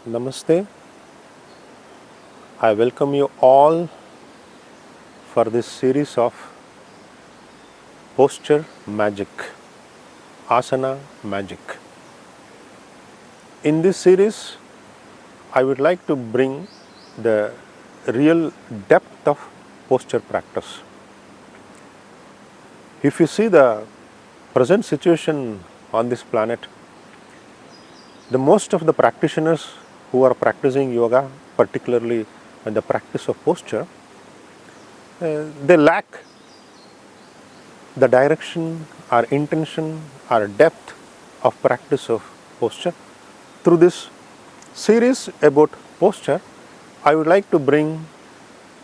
Namaste. I welcome you all for this series of Posture Magic, Asana Magic. In this series, I would like to bring the real depth of posture practice. If you see the present situation on this planet, the most of the practitioners who are practicing yoga, particularly in the practice of posture, they lack the direction or intention or depth of practice of posture. Through this series about posture, I would like to bring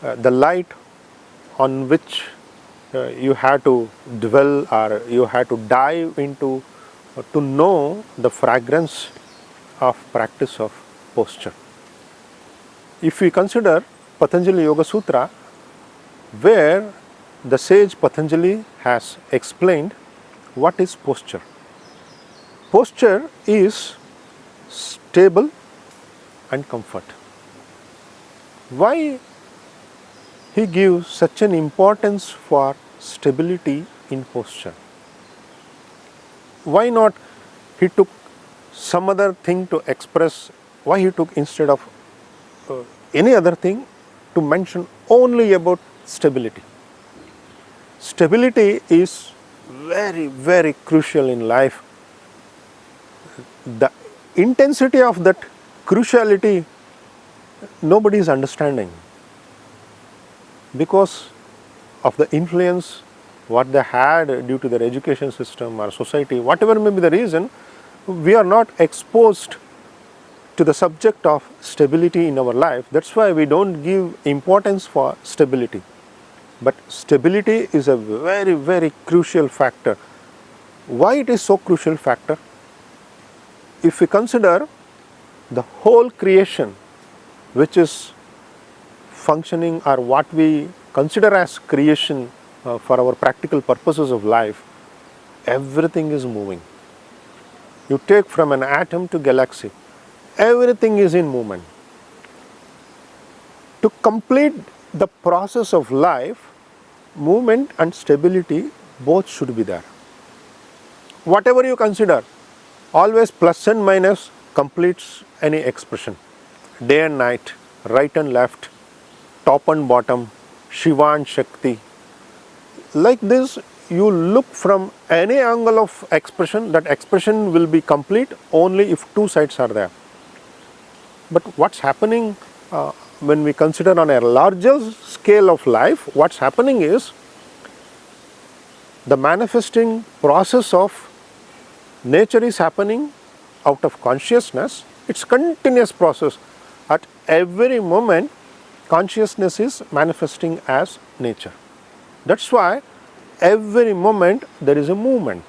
the light on which you have to dwell or you have to dive into to know the fragrance of practice of posture. If we consider Patanjali Yoga Sutra, where the sage Patanjali has explained what is posture. Posture is stable and comfort. Why he gives such an importance for stability in posture? Why not he took some other thing to express, why he took instead of any other thing to mention only about stability? Stability is very, very crucial in life. The intensity of that cruciality nobody is understanding because of the influence what they had due to their education system or society, whatever may be the reason, we are not exposed to the subject of stability in our life. That's why we don't give importance for stability. But stability is a very, very crucial factor. Why it is so crucial factor? If we consider the whole creation which is functioning or what we consider as creation for our practical purposes of life, everything is moving. You take from an atom to galaxy, everything is in movement. To complete the process of life, movement and stability both should be there. Whatever you consider, always plus and minus completes any expression. Day and night, right and left, top and bottom, Shiva and Shakti. Like this, you look from any angle of expression, that expression will be complete only if two sides are there. But what's happening when we consider on a larger scale of life, what's happening is the manifesting process of nature is happening out of consciousness. It's continuous process. At every moment, consciousness is manifesting as nature. That's why every moment there is a movement.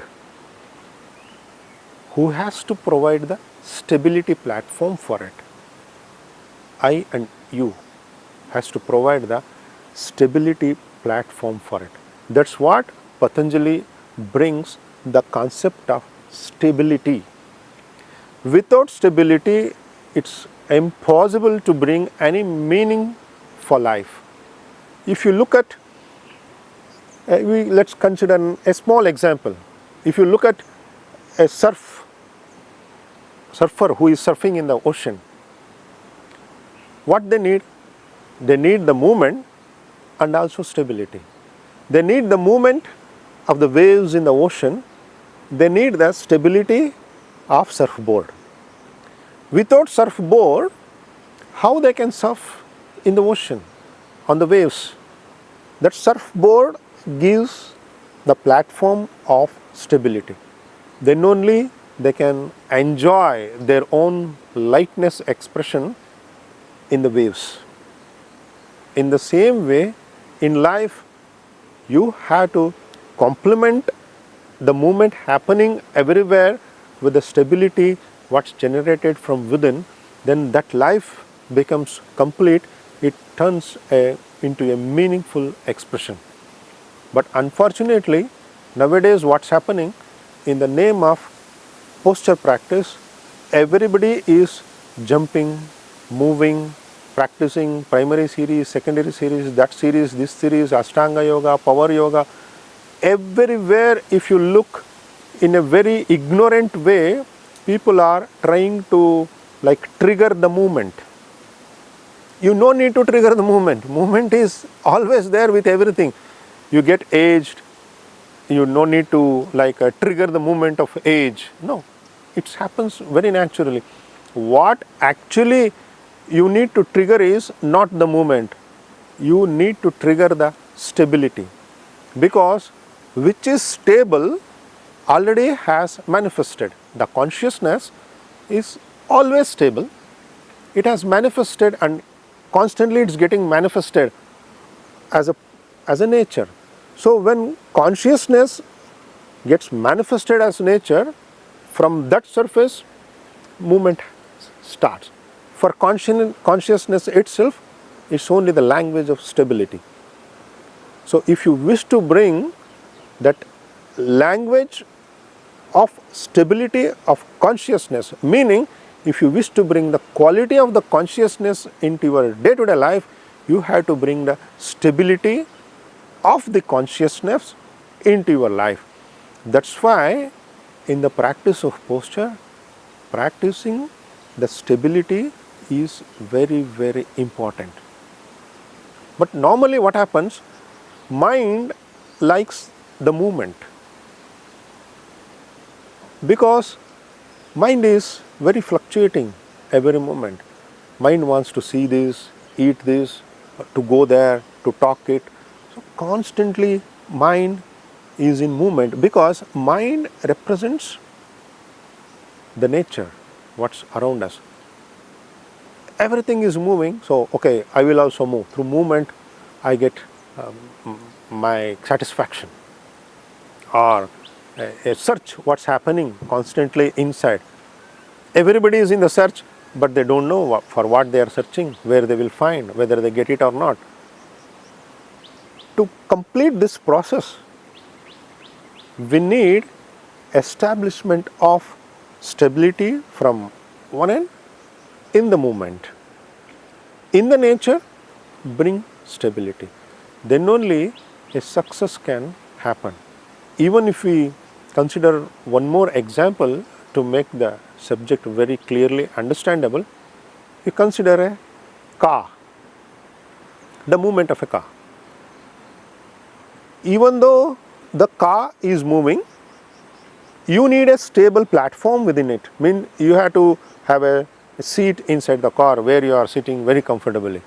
Who has to provide the stability platform for it? I and you has to provide the stability platform for it. That's what Patanjali brings, the concept of stability. Without stability, it's impossible to bring any meaning for life. If you look at, let's consider a small example. If you look at a surfer who is surfing in the ocean, what they need? They need the movement and also stability. They need the movement of the waves in the ocean. They need the stability of surfboard. Without surfboard, how they can surf in the ocean, on the waves? That surfboard gives the platform of stability. Then only they can enjoy their own lightness expression in the waves. In the same way, in life, you have to complement the movement happening everywhere with the stability what's generated from within, then that life becomes complete. It turns into a meaningful expression. But unfortunately, nowadays what's happening, in the name of posture practice, everybody is jumping, moving, practicing primary series, secondary series, that series, this series, Ashtanga Yoga, Power Yoga. Everywhere, if you look in a very ignorant way, people are trying to like trigger the movement. You no need to trigger the movement. Movement is always there with everything. You get aged, you no need to like trigger the movement of age. No, it happens very naturally. What actually you need to trigger is not the movement. You need to trigger the stability, because which is stable already has manifested. The consciousness is always stable. It has manifested, and constantly it's getting manifested as a nature. So when consciousness gets manifested as nature, from that surface movement starts. For consciousness itself, it's only the language of stability. So if you wish to bring that language of stability of consciousness, meaning if you wish to bring the quality of the consciousness into your day-to-day life, you have to bring the stability of the consciousness into your life. That's why in the practice of posture, practicing the stability is very, very important. But normally what happens, mind likes the movement, because mind is very fluctuating every moment. Mind wants to see this, eat this, to go there, to talk it. So constantly mind is in movement, because mind represents the nature, what's around us. Everything is moving, so okay, I will also move. Through movement, I get my satisfaction. Or a search, what's happening constantly inside. Everybody is in the search, but they don't know for what they are searching, where they will find, whether they get it or not. To complete this process, we need establishment of stability from one end in the movement. In the nature, bring stability. Then only a success can happen. Even if we consider one more example to make the subject very clearly understandable, you consider a car, the movement of a car. Even though the car is moving, you need a stable platform within it. Mean you have to have a seat inside the car where you are sitting very comfortably.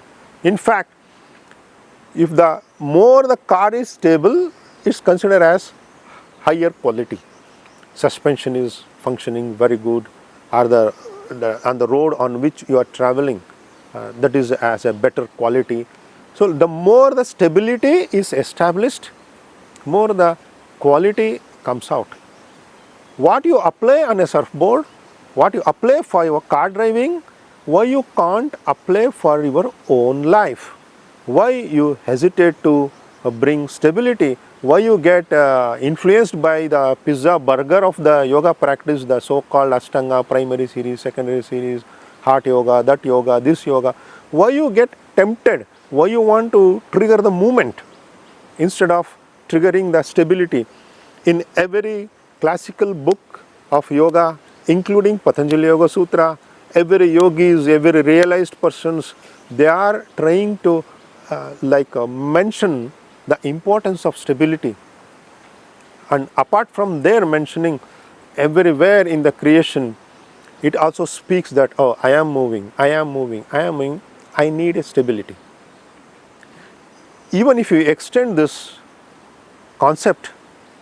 In fact, if the more the car is stable, it's considered as higher quality. Suspension is functioning very good, or on the road on which you are traveling, that is as a better quality. So the more the stability is established, more the quality comes out. What you apply on a surfboard, what you apply for your car driving, why you can't apply for your own life? Why you hesitate to bring stability? Why you get influenced by the pizza burger of the yoga practice, the so-called Ashtanga, primary series, secondary series, heart yoga, this yoga? Why you get tempted? Why you want to trigger the movement instead of triggering the stability? In every classical book of yoga, including Patanjali Yoga Sutra, every yogis, every realized persons, they are trying to mention the importance of stability. And apart from their mentioning, everywhere in the creation, it also speaks that, oh, I am moving, I need a stability. Even if you extend this concept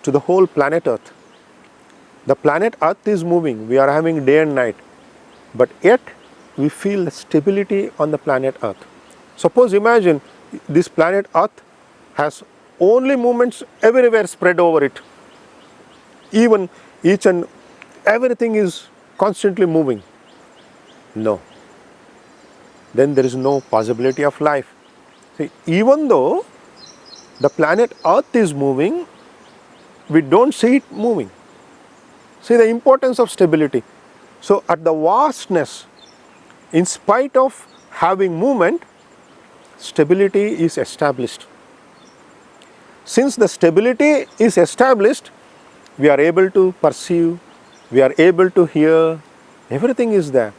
to the whole planet Earth, the planet Earth is moving, we are having day and night, but yet we feel the stability on the planet Earth. Suppose imagine this planet Earth has only movements everywhere spread over it. Even each and everything is constantly moving. No. Then there is no possibility of life. See, even though the planet Earth is moving, we don't see it moving. See the importance of stability. So at the vastness, In spite of having movement, stability is established. Since the stability is established, we are able to perceive, we are able to hear, everything is there.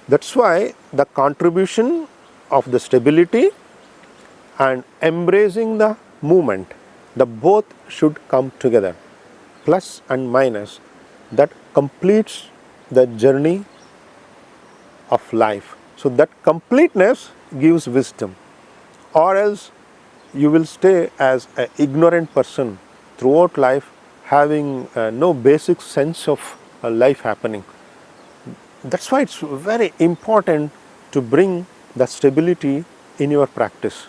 That's why the contribution of the stability and embracing the movement, the both should come together, plus and minus, that completes the journey of life. So that completeness gives wisdom, or else you will stay as an ignorant person throughout life, having no basic sense of life happening. That's why it's very important to bring the stability in your practice.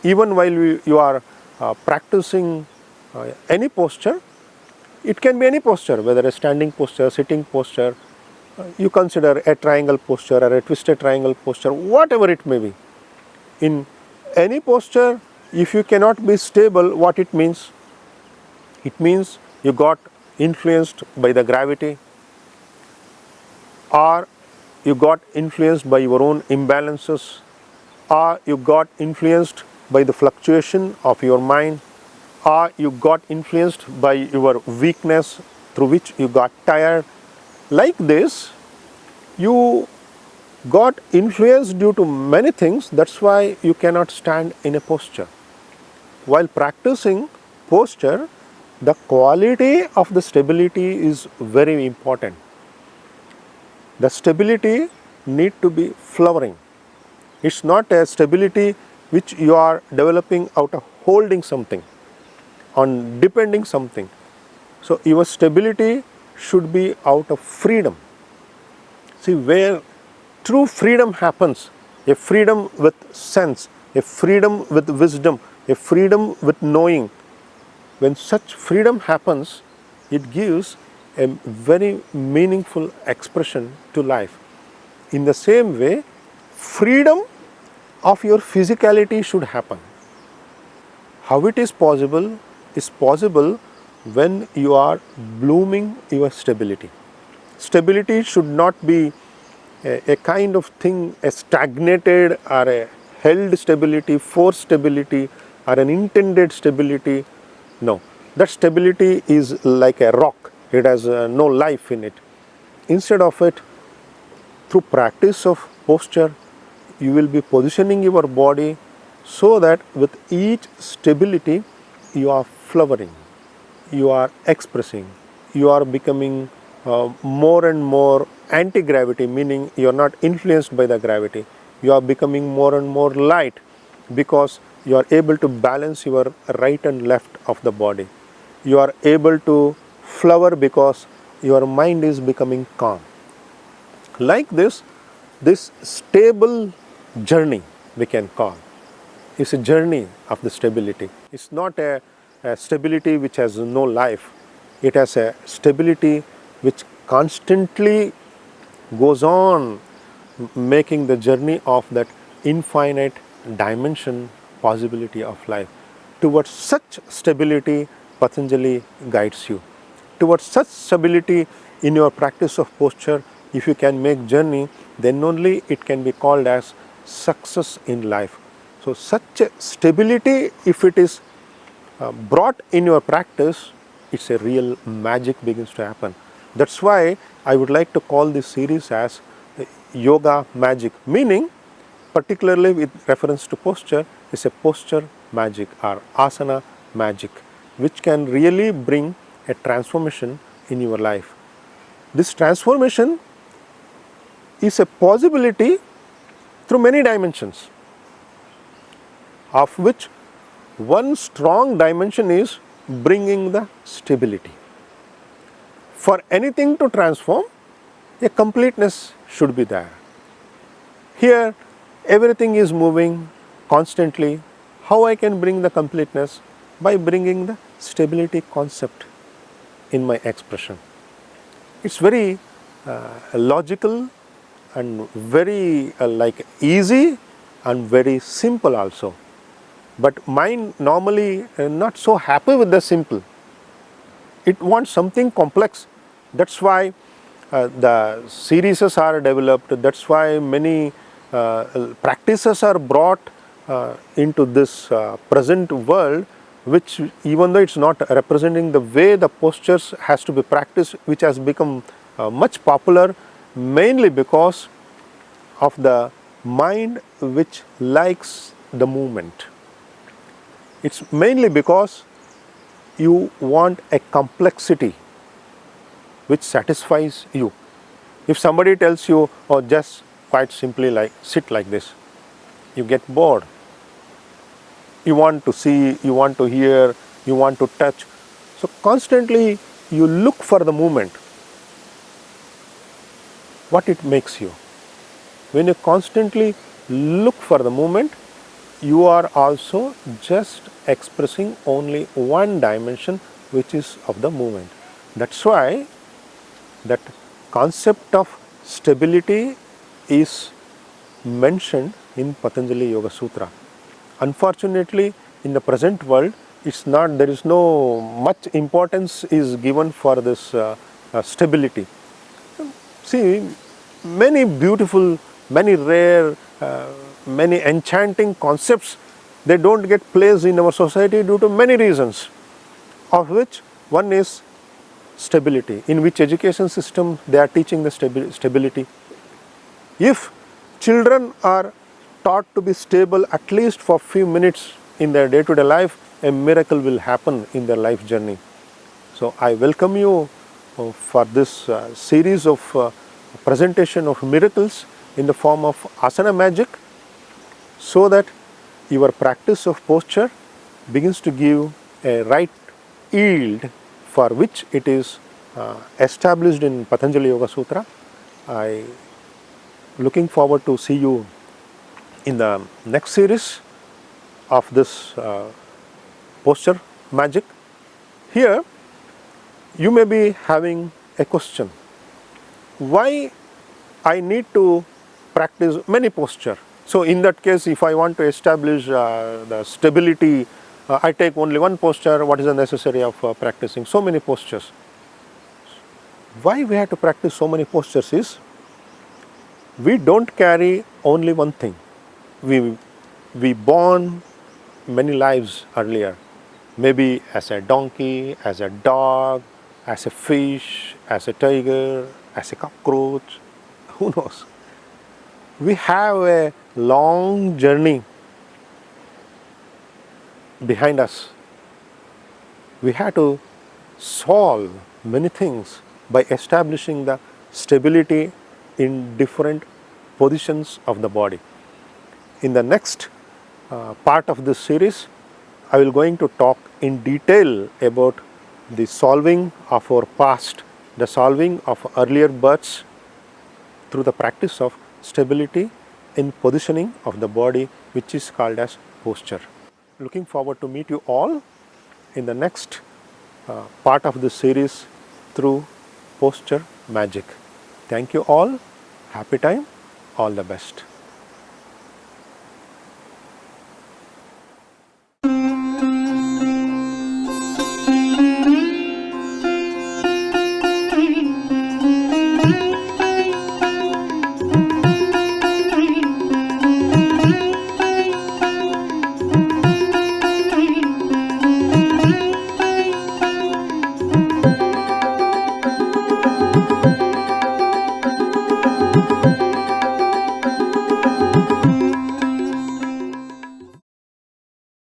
Even while you are practicing any posture, it can be any posture, whether a standing posture, sitting posture, you consider a triangle posture or a twisted triangle posture, whatever it may be. In any posture, if you cannot be stable, what it means? It means you got influenced by the gravity, or you got influenced by your own imbalances, or you got influenced by the fluctuation of your mind, or you got influenced by your weakness through which you got tired. Like this, you got influenced due to many things. That's why you cannot stand in a posture. While practicing posture, the quality of the stability is very important. The stability need to be flowering. It's not a stability which you are developing out of holding something, on depending something. So your stability should be out of freedom. See, where true freedom happens, a freedom with sense, a freedom with wisdom, a freedom with knowing, when such freedom happens, it gives a very meaningful expression to life. In the same way, freedom of your physicality should happen. How it is possible when you are blooming your stability. Stability should not be a kind of thing, a stagnated or a held stability, forced stability, or an intended stability. No, that stability is like a rock. It has no life in it. Instead of it, through practice of posture, you will be positioning your body so that with each stability, you are flowering, you are expressing, you are becoming more and more anti-gravity, meaning you are not influenced by the gravity. You are becoming more and more light because you are able to balance your right and left of the body. You are able to flower because your mind is becoming calm. Like this stable journey, we can call, is a journey of the stability. It's not a stability which has no life. It has a stability which constantly goes on making the journey of that infinite dimension possibility of life. Towards such stability, Patanjali guides you. Towards such stability in your practice of posture, if you can make journey, then only it can be called as success in life. So such a stability, if it is brought in your practice, it's a real magic begins to happen. That's why I would like to call this series as Yoga Magic, meaning particularly with reference to posture, is a posture magic or Asana Magic, which can really bring a transformation in your life. This transformation is a possibility through many dimensions, of which one strong dimension is bringing the stability. For anything to transform, a completeness should be there. Here, everything is moving constantly. How I can bring the completeness? By bringing the stability concept in my expression. It's very logical and very easy and very simple also. But mind normally not so happy with the simple. It wants something complex. That's why the series are developed. That's why many practices are brought into this present world, which even though it's not representing the way the postures has to be practiced, which has become much popular mainly because of the mind which likes the movement. It's mainly because you want a complexity which satisfies you. If somebody tells you, oh, just quite simply like sit like this, you get bored. You want to see, you want to hear, you want to touch. So constantly you look for the movement, what it makes you. When you constantly look for the movement, you are also just expressing only one dimension, which is of the movement. That's why that concept of stability is mentioned in Patanjali Yoga Sutra. Unfortunately, in the present world, it's not, there is no much importance is given for this stability. See, many beautiful, many rare, many enchanting concepts, they don't get placed in our society due to many reasons, of which one is stability. In which education system they are teaching the stability? If children are taught to be stable at least for few minutes in their day-to-day life, a miracle will happen in their life journey. So I welcome you for this series of presentation of miracles in the form of Asana Magic, so that your practice of posture begins to give a right yield for which it is established in Patanjali Yoga Sutra. I looking forward to see you in the next series of this posture magic. Here you may be having a question: why I need to practice many posture? So in that case, if I want to establish the stability, I take only one posture. What is the necessary of practicing so many postures? Why we have to practice so many postures is, we don't carry only one thing. We born many lives earlier, maybe as a donkey, as a dog, as a fish, as a tiger, as a cockroach, who knows. We have a long journey behind us. We have to solve many things by establishing the stability in different positions of the body. In the next part of this series, I will going to talk in detail about the solving of our past, the solving of earlier births through the practice of stability in positioning of the body, which is called as posture. Looking forward to meet you all in the next part of this series through posture magic. Thank you all. Happy time. All the best.